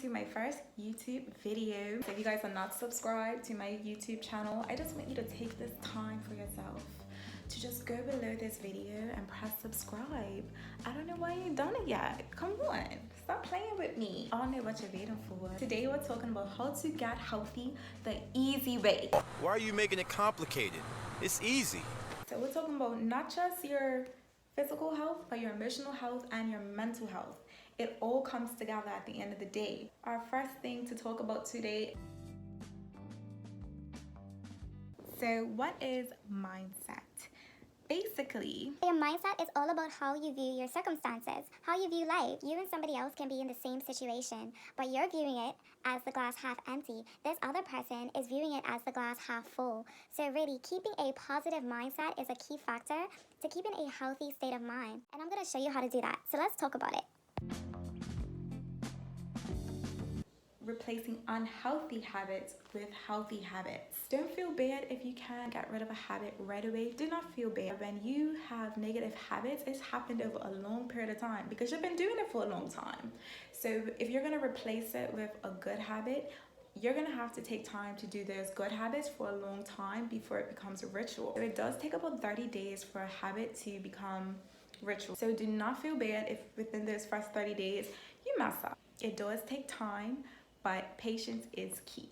to my first YouTube video. So if you guys are not subscribed to my YouTube channel, I just want you to take this time for yourself to just go below this video and press subscribe. I don't know why you ain't done it yet. Come on, stop playing with me. I don't know what you're waiting for. Today we're talking about how to get healthy the easy way. Why are you making it complicated? It's easy. So we're talking about not just your physical health, but your emotional health and your mental health. It all comes together at the end of the day. Our first thing to talk about today. So what is mindset? Basically, your mindset is all about how you view your circumstances, how you view life. You and somebody else can be in the same situation, but you're viewing it as the glass half empty. This other person is viewing it as the glass half full. So really, keeping a positive mindset is a key factor to keeping a healthy state of mind. And I'm going to show you how to do that. So let's talk about it. Replacing unhealthy habits with healthy habits. Don't feel bad if you can't get rid of a habit right away. Do not feel bad. When you have negative habits, it's happened over a long period of time because you've been doing it for a long time. So if you're going to replace it with a good habit, you're going to have to take time to do those good habits for a long time before it becomes a ritual. So it does take about 30 days for a habit to become ritual. So do not feel bad if within those first 30 days you mess up. It does take time, but patience is key.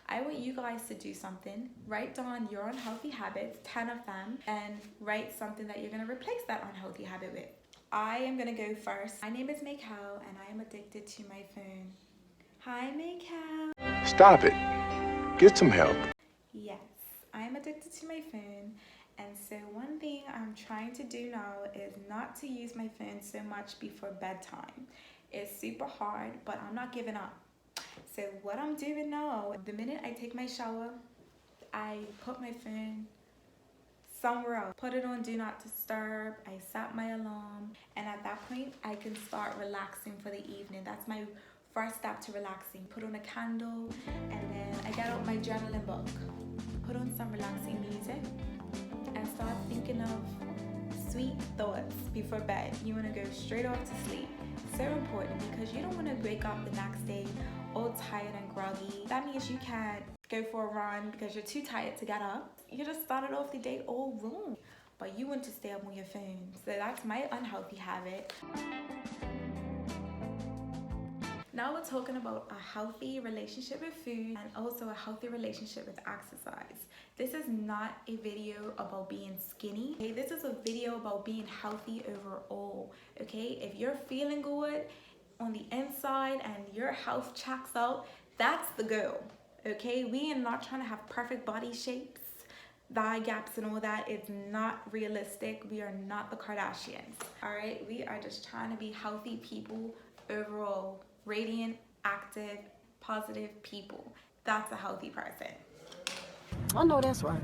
I want you guys to do something. Write down your unhealthy habits, 10 of them, and write something that you're gonna replace that unhealthy habit with. I am gonna go first. My name is Maykel, and I am addicted to my phone. Hi, Maykel. Stop it. Get some help. Yes, I am addicted to my phone. And so one thing I'm trying to do now is not to use my phone so much before bedtime. It's super hard, but I'm not giving up. So what I'm doing now, the minute I take my shower, I put my phone somewhere else. Put it on do not disturb. I set my alarm. And at that point, I can start relaxing for the evening. That's my first step to relaxing. Put on a candle, and then I get out my journaling book. Put on some relaxing music and start thinking of sweet thoughts before bed. You want to go straight off to sleep. So important because you don't want to wake up the next day all tired and groggy. That means you can't go for a run because you're too tired to get up. You just started off the day all wrong, but you want to stay up on your phone. So that's my unhealthy habit. Now we're talking about a healthy relationship with food and also a healthy relationship with exercise. This is not a video about being skinny. Okay? This is a video about being healthy overall. Okay, if you're feeling good on the inside and your health checks out, that's the goal. Okay, we are not trying to have perfect body shapes, thigh gaps and all that. It's not realistic. We are not the Kardashians. All right, we are just trying to be healthy people overall. Radiant, active, positive people. That's a healthy person. I know that's right.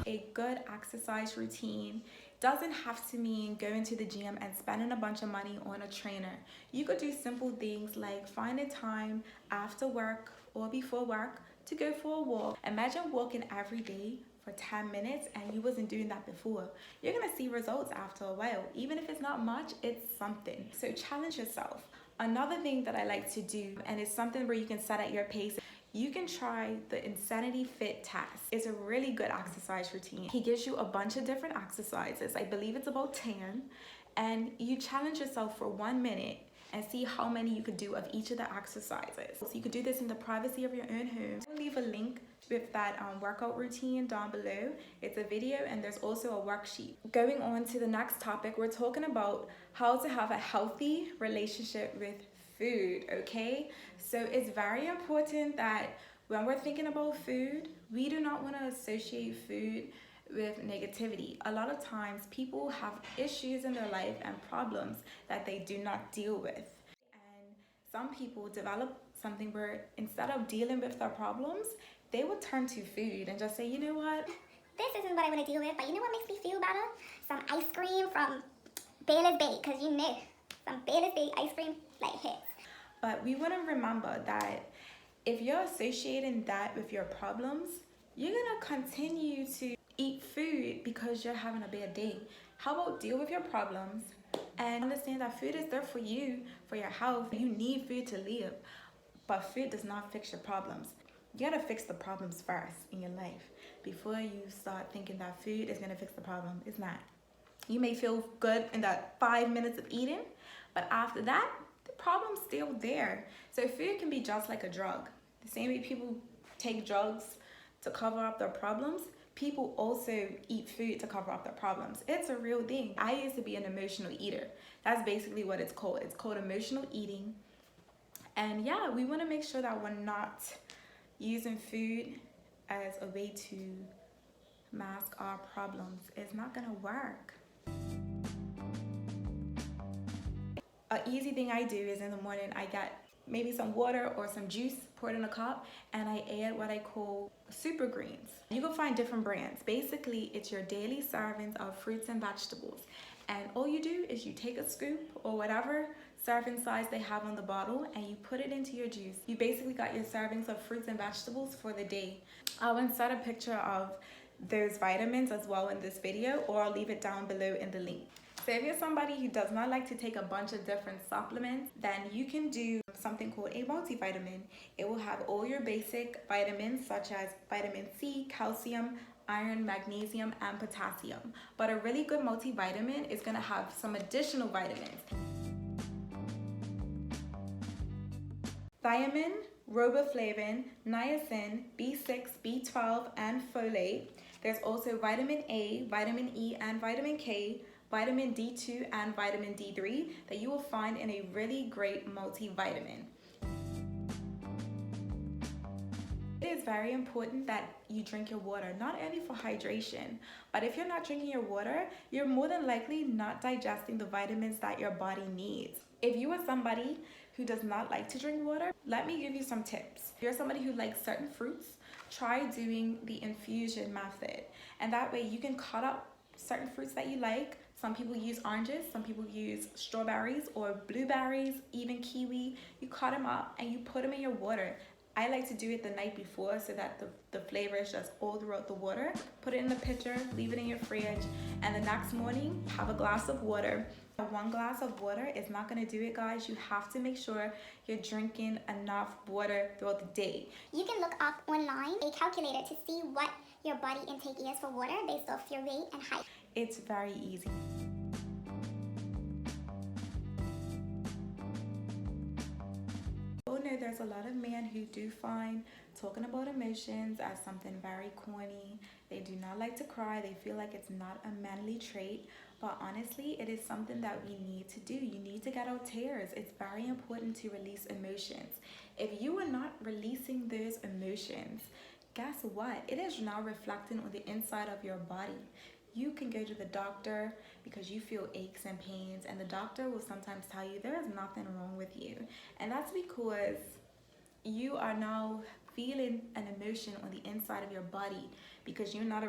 A good exercise routine doesn't have to mean going to the gym and spending a bunch of money on a trainer. You could do simple things like finding time after work or before work to go for a walk. Imagine walking every day for 10 minutes and you wasn't doing that before. You're gonna see results after a while. Even if it's not much, it's something. So challenge yourself. Another thing that I like to do, and it's something where you can set at your pace, you can try the Insanity Fit test. It's a really good exercise routine. He gives you a bunch of different exercises. I believe it's about 10. And you challenge yourself for 1 minute and see how many you could do of each of the exercises. So you could do this in the privacy of your own home. I'll leave a link with that workout routine down below. It's a video and there's also a worksheet. Going on to the next topic, we're talking about how to have a healthy relationship with food, okay? So it's very important that when we're thinking about food, we do not want to associate food with negativity. A lot of times people have issues in their life and problems that they do not deal with. And some people develop something where instead of dealing with their problems, they will turn to food and just say, you know what? This isn't what I want to deal with, but you know what makes me feel better? Some ice cream from Baylor's Bake, because you know, some Baylor's Bake ice cream like hits. But we want to remember that if you're associating that with your problems, you're going to continue to eat food because you're having a bad day. How about deal with your problems, And understand that food is there for you, for your health. You need food to live, but food does not fix your problems. You gotta fix the problems first in your life before you start thinking that food is gonna fix the problem. It's not. You may feel good in that 5 minutes of eating, but after that, the problem's still there. So food can be just like a drug. The same way people take drugs to cover up their problems, people also eat food to cover up their problems. It's a real thing. I used to be an emotional eater. That's basically what it's called. It's called emotional eating. And yeah, we want to make sure that we're not using food as a way to mask our problems. It's not gonna work. An easy thing I do is in the morning I get maybe some water or some juice poured in a cup, and I add what I call super greens. You can find different brands. Basically, it's your daily servings of fruits and vegetables. And all you do is you take a scoop or whatever serving size they have on the bottle and you put it into your juice. You basically got your servings of fruits and vegetables for the day. I'll insert a picture of those vitamins as well in this video, or I'll leave it down below in the link. So if you're somebody who does not like to take a bunch of different supplements, then you can do something called a multivitamin. It will have all your basic vitamins such as vitamin C, calcium, iron, magnesium, and potassium. But a really good multivitamin is gonna have some additional vitamins. Thiamine, riboflavin, niacin, B6, B12, and folate. There's also vitamin A, vitamin E, and vitamin K, vitamin D2, and vitamin D3 that you will find in a really great multivitamin. It is very important that you drink your water, not only for hydration, but if you're not drinking your water, you're more than likely not digesting the vitamins that your body needs. If you are somebody who does not like to drink water, let me give you some tips. If you're somebody who likes certain fruits, try doing the infusion method. And that way you can cut up certain fruits that you like. Some people use oranges, some people use strawberries or blueberries, even kiwi. You cut them up and you put them in your water. I like to do it the night before so that the flavor is just all throughout the water. Put it in a pitcher, leave it in your fridge, and the next morning, have a glass of water. 1 glass of water is not gonna do it, guys. You have to make sure you're drinking enough water throughout the day. You can look up online a calculator to see what your body intake is for water based off your weight and height. It's very easy. Oh no, there's a lot of men who do find talking about emotions as something very corny. They do not like to cry. They feel like it's not a manly trait. But honestly, it is something that we need to do. You need to get out tears. It's very important to release emotions. If you are not releasing those emotions, guess what? It is now reflecting on the inside of your body. You can go to the doctor because you feel aches and pains, and the doctor will sometimes tell you there is nothing wrong with you. And that's because you are now feeling an emotion on the inside of your body because you're not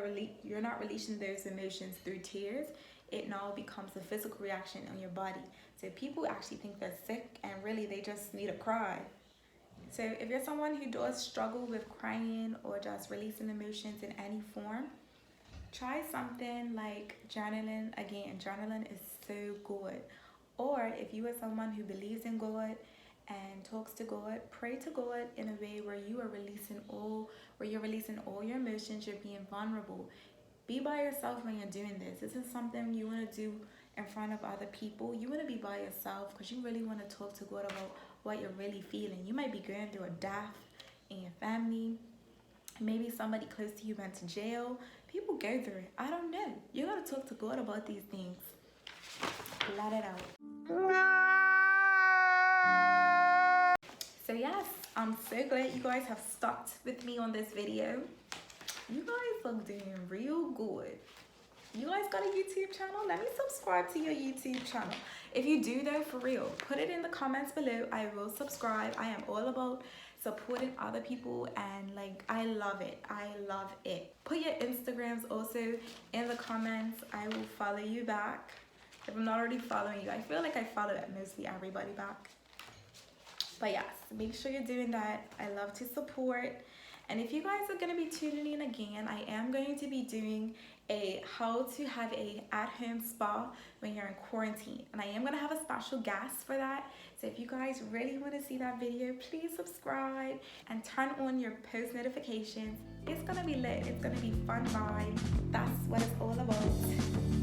releasing those emotions through tears. It now becomes a physical reaction on your body. So people actually think they're sick and really they just need to cry. So if you're someone who does struggle with crying or just releasing emotions in any form, try something like journaling. Again, journaling is so good. Or if you are someone who believes in God and talks to God, pray to God in a way where you're releasing all your emotions, you're being vulnerable. Be by yourself when you're doing this. This is something you want to do in front of other people. You want to be by yourself because you really want to talk to God about what you're really feeling. You might be going through a death in your family. Maybe somebody close to you went to jail. People go through it. I don't know. You got to talk to God about these things. Let it out. So yes, I'm so glad you guys have stuck with me on this video. You guys are doing real good. You guys got a YouTube channel? Let me subscribe to your YouTube channel. If you do though, for real, put it in the comments below. I will subscribe. I am all about supporting other people and like I love it. I love it. Put your Instagrams also in the comments. I will follow you back. If I'm not already following you, I feel like I follow mostly everybody back. But yes, make sure you're doing that. I love to support. And if you guys are going to be tuning in again, I am going to be doing a how to have a at-home spa when you're in quarantine, and I am going to have a special guest for that. So if you guys really want to see that video, please subscribe and turn on your post notifications. It's going to be lit. It's going to be fun vibe. That's what it's all about.